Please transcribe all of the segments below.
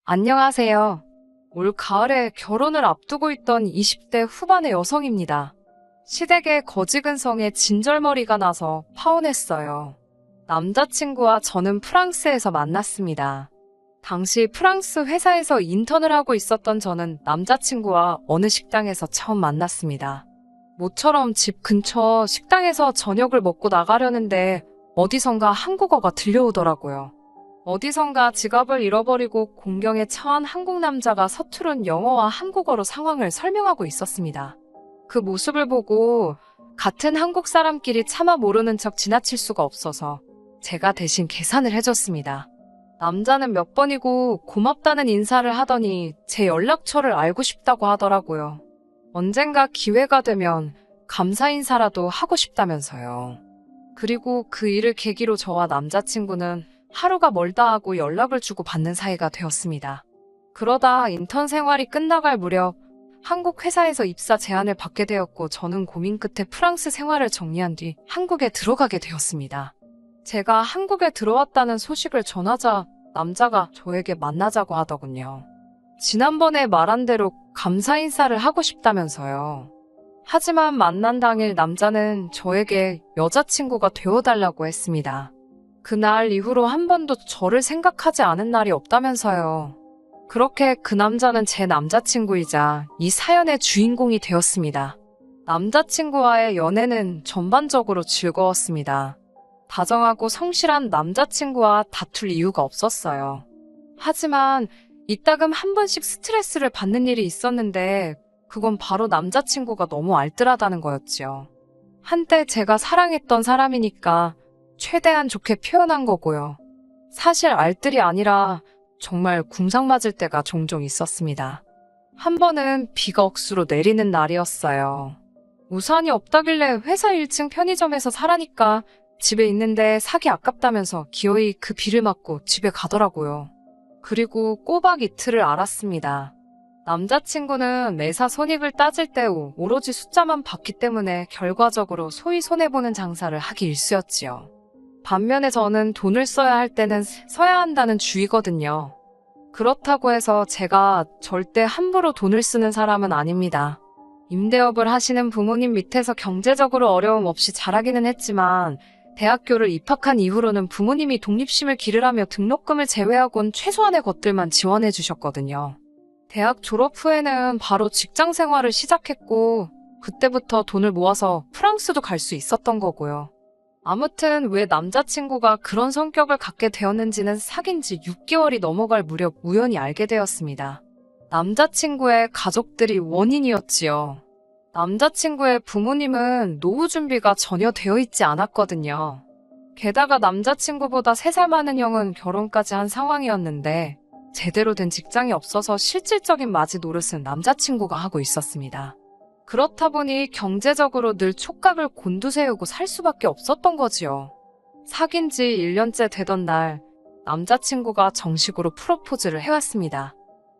안녕하세요. 올 가을에 결혼을 앞두고 있던 20대 후반의 여성입니다. 시댁의 거지근성에 진절머리가 나서 파혼했어요. 남자친구와 저는 프랑스에서 만났습니다. 당시 프랑스 회사에서 인턴을 하고 있었던 저는 남자친구와 어느 식당에서 처음 만났습니다. 모처럼 집 근처 식당에서 저녁을 먹고 나가려는데 어디선가 한국어가 들려오더라고요. 어디선가 지갑을 잃어버리고 공경에 처한 한국 남자가 서투른 영어와 한국어로 상황을 설명하고 있었습니다. 그 모습을 보고 같은 한국 사람끼리 차마 모르는 척 지나칠 수가 없어서 제가 대신 계산을 해줬습니다. 남자는 몇 번이고 고맙다는 인사를 하더니 제 연락처를 알고 싶다고 하더라고요. 언젠가 기회가 되면 감사 인사라도 하고 싶다면서요. 그리고 그 일을 계기로 저와 남자친구는 하루가 멀다 하고 연락을 주고 받는 사이가 되었습니다. 그러다 인턴 생활이 끝나갈 무렵 한국 회사에서 입사 제안을 받게 되었고 저는 고민 끝에 프랑스 생활을 정리한 뒤 한국에 들어가게 되었습니다. 제가 한국에 들어왔다는 소식을 전하자 남자가 저에게 만나자고 하더군요. 지난번에 말한 대로 감사 인사를 하고 싶다면서요. 하지만 만난 당일 남자는 저에게 여자친구가 되어달라고 했습니다. 그날 이후로 한 번도 저를 생각하지 않은 날이 없다면서요. 그렇게 그 남자는 제 남자친구이자 이 사연의 주인공이 되었습니다. 남자친구와의 연애는 전반적으로 즐거웠습니다. 다정하고 성실한 남자친구와 다툴 이유가 없었어요. 하지만 이따금 한 번씩 스트레스를 받는 일이 있었는데 그건 바로 남자친구가 너무 알뜰하다는 거였지요. 한때 제가 사랑했던 사람이니까 최대한 좋게 표현한 거고요. 사실 알뜰이 아니라 정말 궁상 맞을 때가 종종 있었습니다. 한 번은 비가 억수로 내리는 날이었어요. 우산이 없다길래 회사 1층 편의점에서 사라니까 집에 있는데 사기 아깝다면서 기어이 그 비를 맞고 집에 가더라고요. 그리고 꼬박 이틀을 알았습니다. 남자친구는 매사 손익을 따질 때 오로지 숫자만 봤기 때문에 결과적으로 소위 손해보는 장사를 하기 일쑤였지요. 반면에 저는 돈을 써야 할 때는 써야 한다는 주의거든요. 그렇다고 해서 제가 절대 함부로 돈을 쓰는 사람은 아닙니다. 임대업을 하시는 부모님 밑에서 경제적으로 어려움 없이 자라기는 했지만 대학교를 입학한 이후로는 부모님이 독립심을 기르라며 등록금을 제외하곤 최소한의 것들만 지원해 주셨거든요. 대학 졸업 후에는 바로 직장 생활을 시작했고 그때부터 돈을 모아서 프랑스도 갈 수 있었던 거고요. 아무튼 왜 남자친구가 그런 성격을 갖게 되었는지는 사귄 지 6개월이 넘어갈 무렵 우연히 알게 되었습니다. 남자친구의 가족들이 원인이었지요. 남자친구의 부모님은 노후 준비가 전혀 되어 있지 않았거든요. 게다가 남자친구보다 3살 많은 형은 결혼까지 한 상황이었는데 제대로 된 직장이 없어서 실질적인 맞이 노릇은 남자친구가 하고 있었습니다. 그렇다 보니 경제적으로 늘 촉각을 곤두세우고 살 수밖에 없었던 거지요. 사귄 지 1년째 되던 날 남자친구가 정식으로 프로포즈를 해왔습니다.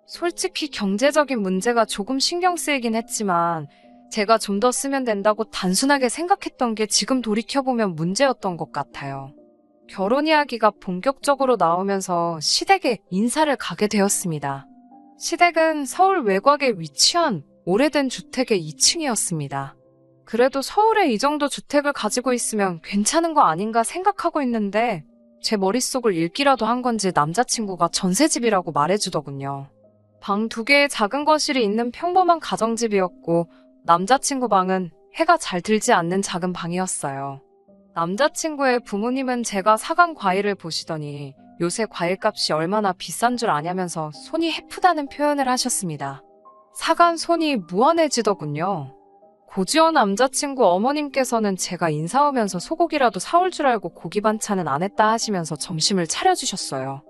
솔직히 경제적인 문제가 조금 신경 쓰이긴 했지만 제가 좀 더 쓰면 된다고 단순하게 생각했던 게 지금 돌이켜보면 문제였던 것 같아요. 결혼 이야기가 본격적으로 나오면서 시댁에 인사를 가게 되었습니다. 시댁은 서울 외곽에 위치한 오래된 주택의 2층이었습니다. 그래도 서울에 이 정도 주택을 가지고 있으면 괜찮은 거 아닌가 생각하고 있는데 제 머릿속을 읽기라도 한 건지 남자친구가 전셋집이라고 말해주더군요. 방 2개의 작은 거실이 있는 평범한 가정집이었고 남자친구 방은 해가 잘 들지 않는 작은 방이었어요. 남자친구의 부모님은 제가 사간 과일을 보시더니 요새 과일값이 얼마나 비싼 줄 아냐면서 손이 해프다는 표현을 하셨습니다. 사간 손이 무한해지더군요. 고지원 남자친구 어머님께서는 제가 인사 오면서 소고기라도 사올 줄 알고 고기 반찬은 안 했다 하시면서 점심을 차려주셨어요.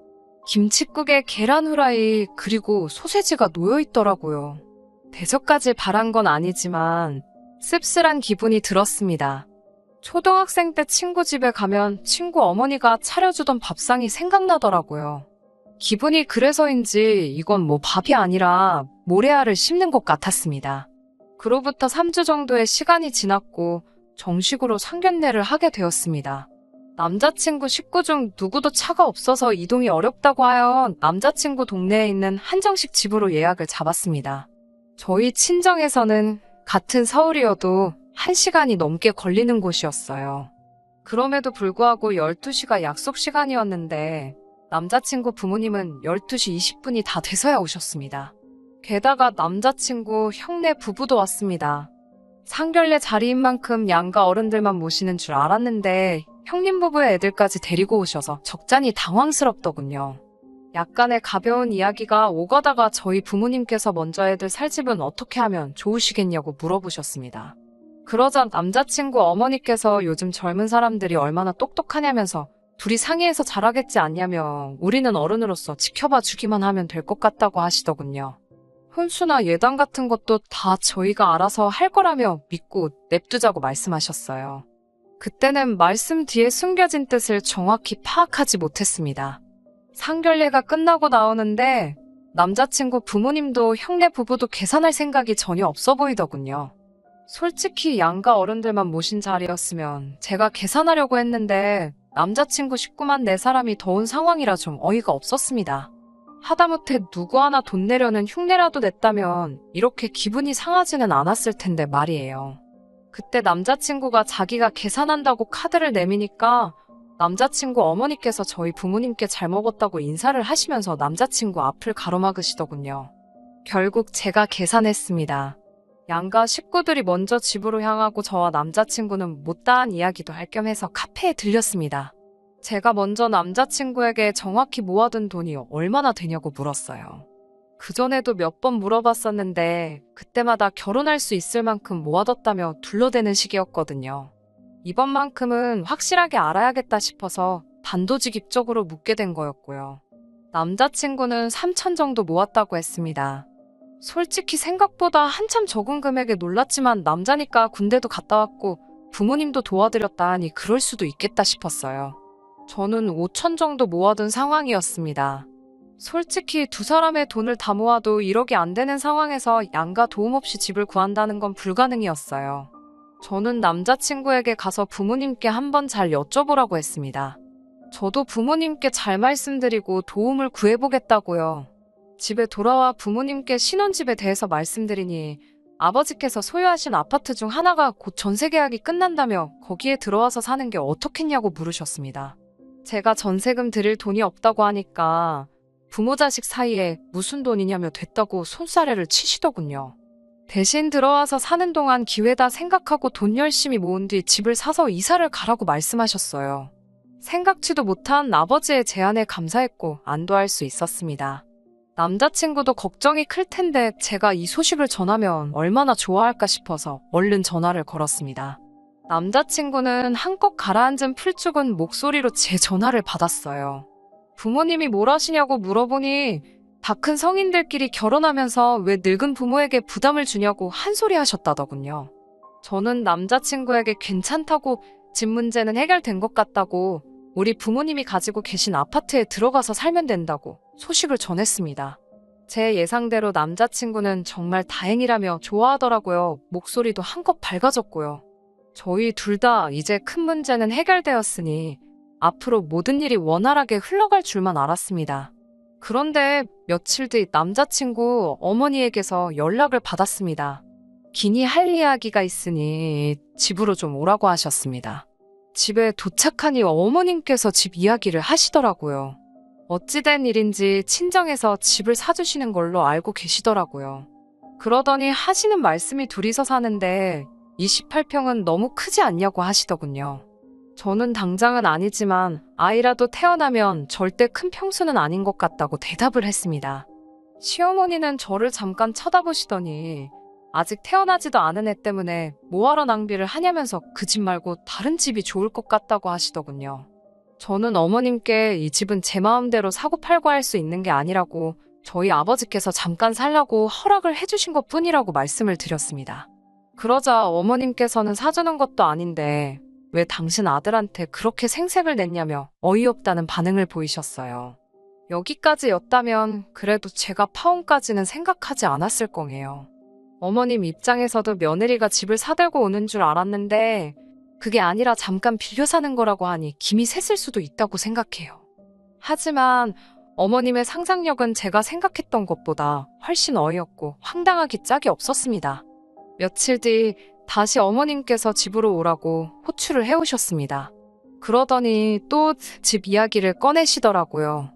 김칫국에 계란 후라이 그리고 소세지가 놓여있더라고요. 대접까지 바란 건 아니지만 씁쓸한 기분이 들었습니다. 초등학생 때 친구 집에 가면 친구 어머니가 차려주던 밥상이 생각나더라고요. 기분이 그래서인지 이건 뭐 밥이 아니라 모래알을 씹는 것 같았습니다. 그로부터 3주 정도의 시간이 지났고 정식으로 상견례를 하게 되었습니다. 남자친구 식구 중 누구도 차가 없어서 이동이 어렵다고 하여 남자친구 동네에 있는 한정식 집으로 예약을 잡았습니다. 저희 친정에서는 같은 서울이어도 1시간이 넘게 걸리는 곳이었어요. 그럼에도 불구하고 12시가 약속 시간이었는데 남자친구 부모님은 12시 20분이 다 돼서야 오셨습니다. 게다가 남자친구 형네 부부도 왔습니다. 상견례 자리인 만큼 양가 어른들만 모시는 줄 알았는데 형님 부부의 애들까지 데리고 오셔서 적잖이 당황스럽더군요. 약간의 가벼운 이야기가 오가다가 저희 부모님께서 먼저 애들 살 집은 어떻게 하면 좋으시겠냐고 물어보셨습니다. 그러자 남자친구 어머니께서 요즘 젊은 사람들이 얼마나 똑똑하냐면서 둘이 상의해서 잘하겠지 않냐며 우리는 어른으로서 지켜봐 주기만 하면 될 것 같다고 하시더군요. 혼수나 예단 같은 것도 다 저희가 알아서 할 거라며 믿고 냅두자고 말씀하셨어요. 그때는 말씀 뒤에 숨겨진 뜻을 정확히 파악하지 못했습니다. 상견례가 끝나고 나오는데 남자친구 부모님도 형네 부부도 계산할 생각이 전혀 없어 보이더군요. 솔직히 양가 어른들만 모신 자리였으면 제가 계산하려고 했는데 남자친구 식구만 4사람이 더 온 상황이라 좀 어이가 없었습니다. 하다못해 누구 하나 돈 내려는 흉내라도 냈다면 이렇게 기분이 상하지는 않았을 텐데 말이에요. 그때 남자친구가 자기가 계산한다고 카드를 내미니까 남자친구 어머니께서 저희 부모님께 잘 먹었다고 인사를 하시면서 남자친구 앞을 가로막으시더군요. 결국 제가 계산했습니다. 양가 식구들이 먼저 집으로 향하고 저와 남자친구는 못다한 이야기도 할 겸 해서 카페에 들렸습니다. 제가 먼저 남자친구에게 정확히 모아둔 돈이 얼마나 되냐고 물었어요. 그전에도 몇 번 물어봤었는데 그때마다 결혼할 수 있을 만큼 모아뒀다며 둘러대는 시기였거든요. 이번만큼은 확실하게 알아야겠다 싶어서 단도직입적으로 묻게 된 거였고요. 남자친구는 3천 정도 모았다고 했습니다. 솔직히 생각보다 한참 적은 금액에 놀랐지만 남자니까 군대도 갔다 왔고 부모님도 도와드렸다 하니 그럴 수도 있겠다 싶었어요. 저는 5천 정도 모아둔 상황이었습니다. 솔직히 2사람의 돈을 다 모아도 1억이 안 되는 상황에서 양가 도움 없이 집을 구한다는 건 불가능이었어요. 저는 남자친구에게 가서 부모님께 한번 잘 여쭤보라고 했습니다. 저도 부모님께 잘 말씀드리고 도움을 구해보겠다고요. 집에 돌아와 부모님께 신혼집에 대해서 말씀드리니 아버지께서 소유하신 아파트 중 하나가 곧 전세 계약이 끝난다며 거기에 들어와서 사는 게 어떻겠냐고 물으셨습니다. 제가 전세금 드릴 돈이 없다고 하니까 부모 자식 사이에 무슨 돈이냐며 됐다고 손사래를 치시더군요. 대신 들어와서 사는 동안 기회다 생각하고 돈 열심히 모은 뒤 집을 사서 이사를 가라고 말씀하셨어요. 생각지도 못한 아버지의 제안에 감사했고 안도할 수 있었습니다. 남자친구도 걱정이 클 텐데 제가 이 소식을 전하면 얼마나 좋아할까 싶어서 얼른 전화를 걸었습니다. 남자친구는 한껏 가라앉은 풀죽은 목소리로 제 전화를 받았어요. 부모님이 뭘 하시냐고 물어보니 다 큰 성인들끼리 결혼하면서 왜 늙은 부모에게 부담을 주냐고 한 소리 하셨다더군요. 저는 남자친구에게 괜찮다고 집 문제는 해결된 것 같다고 우리 부모님이 가지고 계신 아파트에 들어가서 살면 된다고 소식을 전했습니다. 제 예상대로 남자친구는 정말 다행이라며 좋아하더라고요. 목소리도 한껏 밝아졌고요. 저희 둘 다 이제 큰 문제는 해결되었으니 앞으로 모든 일이 원활하게 흘러갈 줄만 알았습니다. 그런데 며칠 뒤 남자친구 어머니에게서 연락을 받았습니다. 긴히 할 이야기가 있으니 집으로 좀 오라고 하셨습니다. 집에 도착하니 어머님께서 집 이야기를 하시더라고요. 어찌된 일인지 친정에서 집을 사주시는 걸로 알고 계시더라고요. 그러더니 하시는 말씀이 둘이서 사는데 28평은 너무 크지 않냐고 하시더군요. 저는 당장은 아니지만 아이라도 태어나면 절대 큰 평수는 아닌 것 같다고 대답을 했습니다. 시어머니는 저를 잠깐 쳐다보시더니 아직 태어나지도 않은 애 때문에 뭐하러 낭비를 하냐면서 그 집 말고 다른 집이 좋을 것 같다고 하시더군요. 저는 어머님께 이 집은 제 마음대로 사고 팔고 할 수 있는 게 아니라고 저희 아버지께서 잠깐 살라고 허락을 해주신 것 뿐이라고 말씀을 드렸습니다. 그러자 어머님께서는 사주는 것도 아닌데 왜 당신 아들한테 그렇게 생색을 냈냐며 어이없다는 반응을 보이셨어요. 여기까지였다면 그래도 제가 파혼까지는 생각하지 않았을 거예요. 어머님 입장에서도 며느리가 집을 사들고 오는 줄 알았는데 그게 아니라 잠깐 빌려 사는 거라고 하니 김이 샜을 수도 있다고 생각해요. 하지만 어머님의 상상력은 제가 생각했던 것보다 훨씬 어이없고 황당하기 짝이 없었습니다. 며칠 뒤 다시 어머님께서 집으로 오라고 호출을 해오셨습니다. 그러더니 또 집 이야기를 꺼내시더라고요.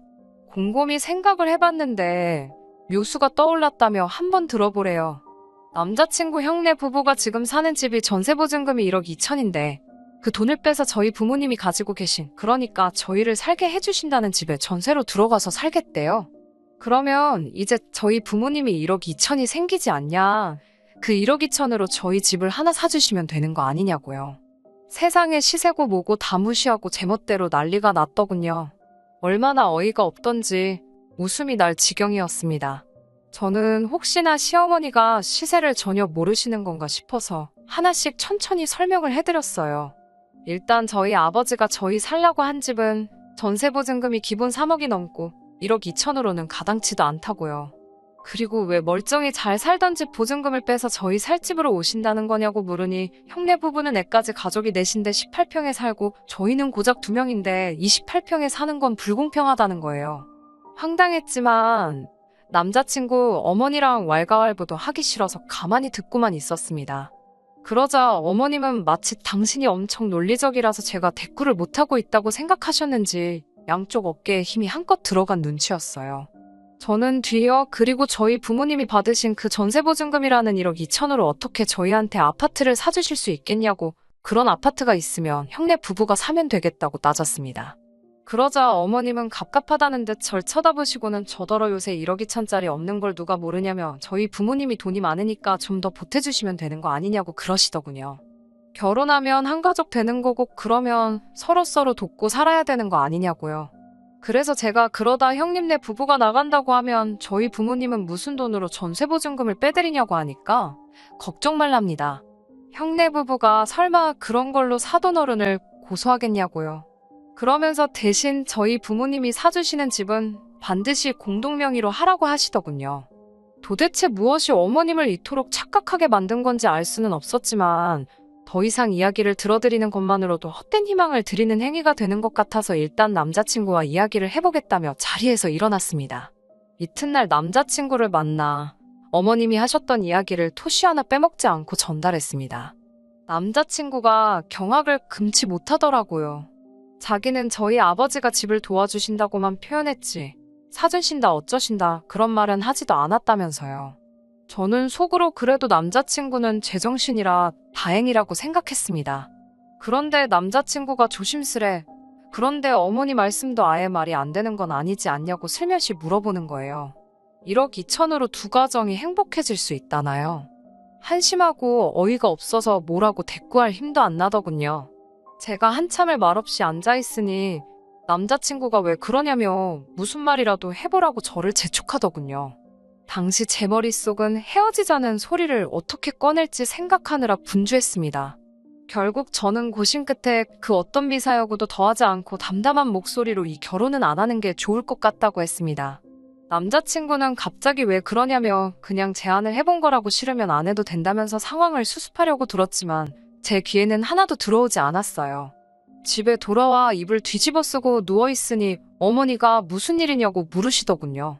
곰곰이 생각을 해봤는데 묘수가 떠올랐다며 한번 들어보래요. 남자친구 형네 부부가 지금 사는 집이 전세보증금이 1억 2천인데 그 돈을 빼서 저희 부모님이 가지고 계신, 그러니까 저희를 살게 해주신다는 집에 전세로 들어가서 살겠대요. 그러면 이제 저희 부모님이 1억 2천이 생기지 않냐. 그 1억 2천으로 저희 집을 하나 사주시면 되는 거 아니냐고요. 세상에 시세고 뭐고 다 무시하고 제멋대로 난리가 났더군요. 얼마나 어이가 없던지 웃음이 날 지경이었습니다. 저는 혹시나 시어머니가 시세를 전혀 모르시는 건가 싶어서 하나씩 천천히 설명을 해드렸어요. 일단 저희 아버지가 저희 살라고 한 집은 전세보증금이 기본 3억이 넘고 1억 2천으로는 가당치도 않다고요. 그리고 왜 멀쩡히 잘 살던 집 보증금을 빼서 저희 살 집으로 오신다는 거냐고 물으니 형네 부부는 애까지 가족이 넷인데 18평에 살고 저희는 고작 2명인데 28평에 사는 건 불공평하다는 거예요. 황당했지만 남자친구 어머니랑 왈가왈부도 하기 싫어서 가만히 듣고만 있었습니다. 그러자 어머님은 마치 당신이 엄청 논리적이라서 제가 대꾸를 못하고 있다고 생각하셨는지 양쪽 어깨에 힘이 한껏 들어간 눈치였어요. 저는 뒤이어 그리고 저희 부모님이 받으신 그 전세보증금이라는 1억 2천으로 어떻게 저희한테 아파트를 사주실 수 있겠냐고, 그런 아파트가 있으면 형네 부부가 사면 되겠다고 따졌습니다. 그러자 어머님은 갑갑하다는 듯 절 쳐다보시고는 저더러 요새 1억 2천짜리 없는 걸 누가 모르냐며 저희 부모님이 돈이 많으니까 좀 더 보태주시면 되는 거 아니냐고 그러시더군요. 결혼하면 한 가족 되는 거고 그러면 서로서로 돕고 살아야 되는 거 아니냐고요. 그래서 제가 그러다 형님네 부부가 나간다고 하면 저희 부모님은 무슨 돈으로 전세보증금을 빼드리냐고 하니까 걱정 말랍니다. 형네 부부가 설마 그런 걸로 사돈 어른을 고소하겠냐고요. 그러면서 대신 저희 부모님이 사주시는 집은 반드시 공동명의로 하라고 하시더군요. 도대체 무엇이 어머님을 이토록 착각하게 만든 건지 알 수는 없었지만 더 이상 이야기를 들어드리는 것만으로도 헛된 희망을 드리는 행위가 되는 것 같아서 일단 남자친구와 이야기를 해보겠다며 자리에서 일어났습니다. 이튿날 남자친구를 만나 어머님이 하셨던 이야기를 토시 하나 빼먹지 않고 전달했습니다. 남자친구가 경악을 금치 못하더라고요. 자기는 저희 아버지가 집을 도와주신다고만 표현했지 사주신다 어쩌신다 그런 말은 하지도 않았다면서요. 저는 속으로 그래도 남자친구는 제정신이라 다행이라고 생각했습니다. 그런데 남자친구가 조심스레 그런데 어머니 말씀도 아예 말이 안 되는 건 아니지 않냐고 슬며시 물어보는 거예요. 1억 2천으로 두 가정이 행복해질 수 있다나요? 한심하고 어이가 없어서 뭐라고 대꾸할 힘도 안 나더군요. 제가 한참을 말없이 앉아있으니 남자친구가 왜 그러냐며 무슨 말이라도 해보라고 저를 재촉하더군요. 당시 제 머릿속은 헤어지자는 소리를 어떻게 꺼낼지 생각하느라 분주했습니다. 결국 저는 고심 끝에 그 어떤 비사여구도 더하지 않고 담담한 목소리로 이 결혼은 안 하는 게 좋을 것 같다고 했습니다. 남자친구는 갑자기 왜 그러냐며 그냥 제안을 해본 거라고 싫으면 안 해도 된다면서 상황을 수습하려고 들었지만 제 귀에는 하나도 들어오지 않았어요. 집에 돌아와 이불 뒤집어 쓰고 누워있으니 어머니가 무슨 일이냐고 물으시더군요.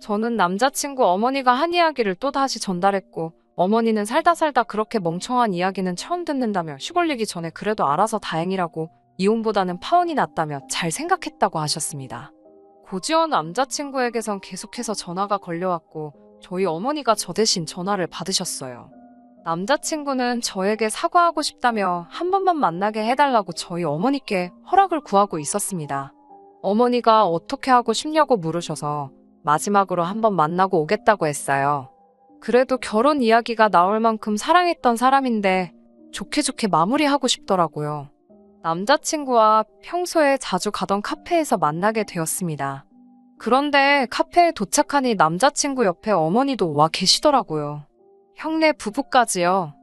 저는 남자친구 어머니가 한 이야기를 또다시 전달했고 어머니는 살다 그렇게 멍청한 이야기는 처음 듣는다며 시골리기 전에 그래도 알아서 다행이라고 이혼보다는 파혼이 낫다며 잘 생각했다고 하셨습니다. 고지원 남자친구에게선 계속해서 전화가 걸려왔고 저희 어머니가 저 대신 전화를 받으셨어요. 남자친구는 저에게 사과하고 싶다며 한 번만 만나게 해달라고 저희 어머니께 허락을 구하고 있었습니다. 어머니가 어떻게 하고 싶냐고 물으셔서 마지막으로 한번 만나고 오겠다고 했어요. 그래도 결혼 이야기가 나올 만큼 사랑했던 사람인데 좋게 마무리하고 싶더라고요. 남자친구와 평소에 자주 가던 카페에서 만나게 되었습니다. 그런데 카페에 도착하니 남자친구 옆에 어머니도 와 계시더라고요. 형네 부부까지요.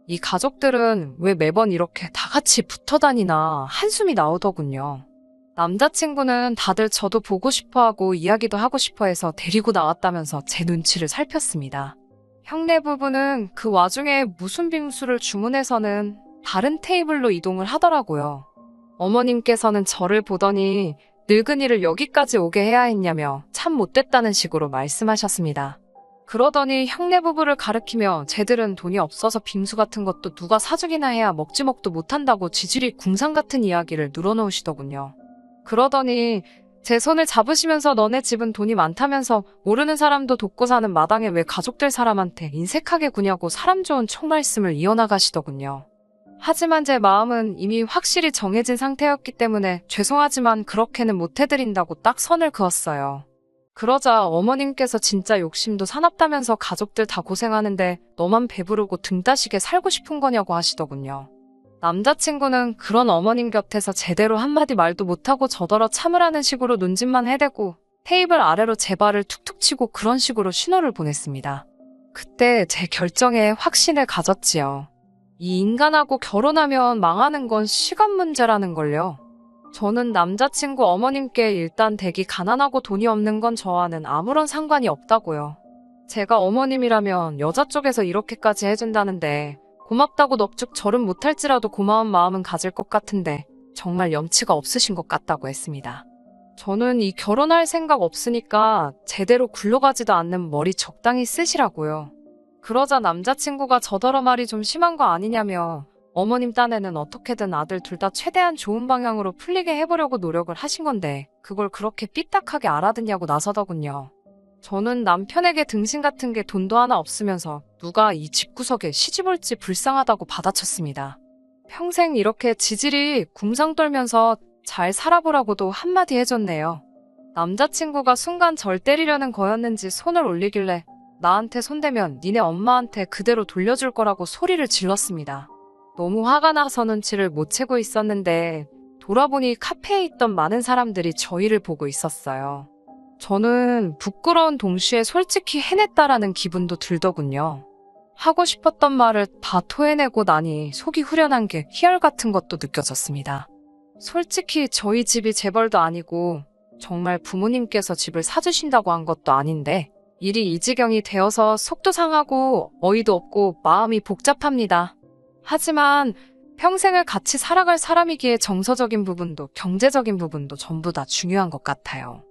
이 가족들은 왜 매번 이렇게 다 같이 붙어 다니나 한숨이 나오더군요. 남자친구는 다들 저도 보고 싶어하고 이야기도 하고 싶어해서 데리고 나왔다면서 제 눈치를 살폈습니다. 형네 부부는 그 와중에 무슨 빙수를 주문해서는 다른 테이블로 이동을 하더라고요. 어머님께서는 저를 보더니 늙은이를 여기까지 오게 해야 했냐며 참 못됐다는 식으로 말씀하셨습니다. 그러더니 형네 부부를 가리키며 쟤들은 돈이 없어서 빙수 같은 것도 누가 사주기나 해야 먹지먹도 못한다고 지질이 궁상 같은 이야기를 늘어놓으시더군요. 그러더니 제 손을 잡으시면서 너네 집은 돈이 많다면서 모르는 사람도 돕고 사는 마당에 왜 가족들 사람한테 인색하게 구냐고 사람 좋은 총말씀을 이어나가시더군요. 하지만 제 마음은 이미 확실히 정해진 상태였기 때문에 죄송하지만 그렇게는 못해드린다고 딱 선을 그었어요. 그러자 어머님께서 진짜 욕심도 사납다면서 가족들 다 고생하는데 너만 배부르고 등 따시게 살고 싶은 거냐고 하시더군요. 남자친구는 그런 어머님 곁에서 제대로 한마디 말도 못하고 저더러 참으라는 식으로 눈짓만 해대고 테이블 아래로 제 발을 툭툭 치고 그런 식으로 신호를 보냈습니다. 그때 제 결정에 확신을 가졌지요. 이 인간하고 결혼하면 망하는 건 시간 문제라는 걸요. 저는 남자친구 어머님께 일단 댁이 가난하고 돈이 없는 건 저와는 아무런 상관이 없다고요. 제가 어머님이라면 여자 쪽에서 이렇게까지 해준다는데 고맙다고 넙죽 절은 못할지라도 고마운 마음은 가질 것 같은데 정말 염치가 없으신 것 같다고 했습니다. 저는 이 결혼할 생각 없으니까 제대로 굴러가지도 않는 머리 적당히 쓰시라고요. 그러자 남자친구가 저더러 말이 좀 심한 거 아니냐며 어머님 딴에는 어떻게든 아들 둘 다 최대한 좋은 방향으로 풀리게 해보려고 노력을 하신 건데 그걸 그렇게 삐딱하게 알아듣냐고 나서더군요. 저는 남편에게 등신 같은 게 돈도 하나 없으면서 누가 이 집구석에 시집 올지 불쌍하다고 받아쳤습니다. 평생 이렇게 지질이 궁상 떨면서 잘 살아보라고도 한마디 해줬네요. 남자친구가 순간 절 때리려는 거였는지 손을 올리길래 나한테 손대면 니네 엄마한테 그대로 돌려줄 거라고 소리를 질렀습니다. 너무 화가 나서 눈치를 못 채고 있었는데 돌아보니 카페에 있던 많은 사람들이 저희를 보고 있었어요. 저는 부끄러운 동시에 솔직히 해냈다라는 기분도 들더군요. 하고 싶었던 말을 다 토해내고 나니 속이 후련한 게 희열 같은 것도 느껴졌습니다. 솔직히 저희 집이 재벌도 아니고 정말 부모님께서 집을 사주신다고 한 것도 아닌데 일이 이 지경이 되어서 속도 상하고 어이도 없고 마음이 복잡합니다. 하지만 평생을 같이 살아갈 사람이기에 정서적인 부분도 경제적인 부분도 전부 다 중요한 것 같아요.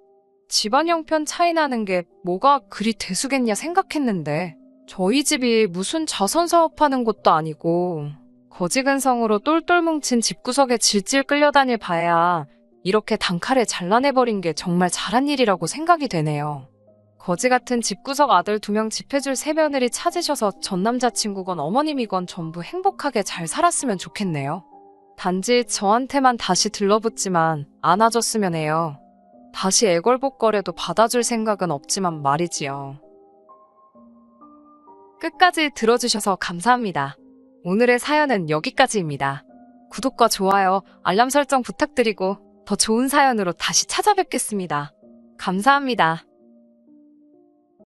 집안 형편 차이 나는 게 뭐가 그리 대수겠냐 생각했는데 저희 집이 무슨 자선 사업하는 곳도 아니고 거지근성으로 똘똘 뭉친 집구석에 질질 끌려다닐 바에야 이렇게 단칼에 잘라내버린 게 정말 잘한 일이라고 생각이 되네요. 거지 같은 집구석 아들 2명 집해줄 새며느리 찾으셔서 전 남자친구건 어머님이건 전부 행복하게 잘 살았으면 좋겠네요. 단지 저한테만 다시 들러붙지만 안아줬으면 해요. 다시 애걸복걸해도 받아줄 생각은 없지만 말이지요. 끝까지 들어주셔서 감사합니다. 오늘의 사연은 여기까지입니다. 구독과 좋아요, 알람 설정 부탁드리고 더 좋은 사연으로 다시 찾아뵙겠습니다. 감사합니다.